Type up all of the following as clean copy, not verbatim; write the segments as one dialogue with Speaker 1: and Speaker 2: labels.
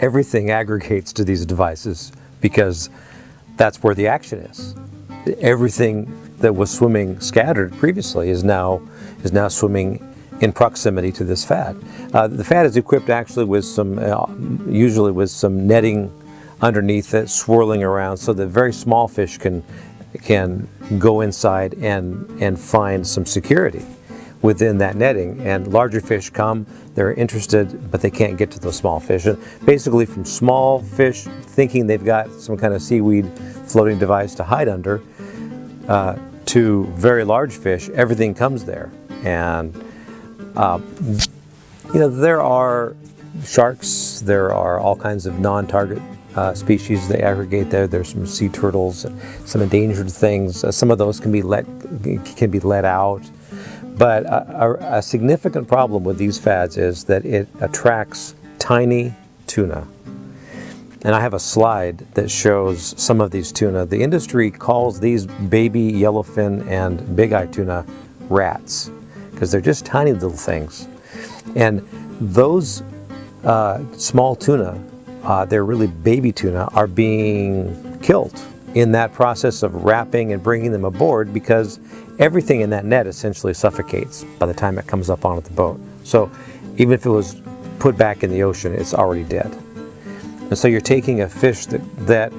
Speaker 1: everything aggregates to these devices because that's where the action is. Everything that was swimming scattered previously is now swimming in proximity to this fat. The fat is equipped actually with some, usually with some netting underneath it, swirling around, so that very small fish can go inside and find some security within that netting. And larger fish come, they're interested, but they can't get to those small fish. And basically, from small fish thinking they've got some kind of seaweed floating device to hide under, to very large fish, everything comes there. And there are sharks, there are all kinds of non-target species they aggregate there. There's some sea turtles, some endangered things. Some of those can be let out. But a significant problem with these fads is that it attracts tiny tuna. And I have a slide that shows some of these tuna. The industry calls these baby yellowfin and big-eye tuna rats because they're just tiny little things. And those small tuna, they're really baby tuna, are being killed in that process of wrapping and bringing them aboard because everything in that net essentially suffocates by the time it comes up onto the boat. So even if it was put back in the ocean, it's already dead. And so you're taking a fish that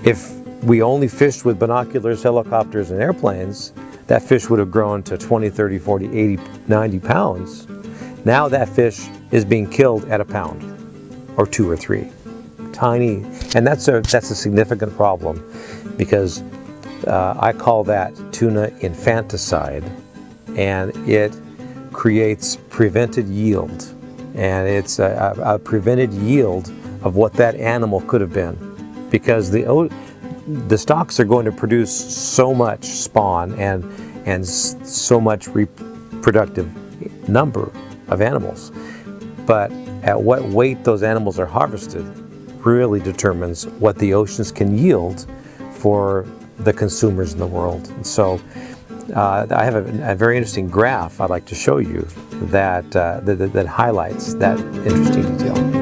Speaker 1: if we only fished with binoculars, helicopters, and airplanes, that fish would have grown to 20, 30, 40, 80, 90 pounds. Now that fish is being killed at a pound or 2 or 3. Tiny, and that's a significant problem because I call that tuna infanticide, and it creates prevented yield, and it's a prevented yield of what that animal could have been, because the stocks are going to produce so much spawn and so much reproductive number of animals, but at what weight those animals are harvested really determines what the oceans can yield for the consumers in the world. And so I have a very interesting graph I'd like to show you that highlights that interesting detail.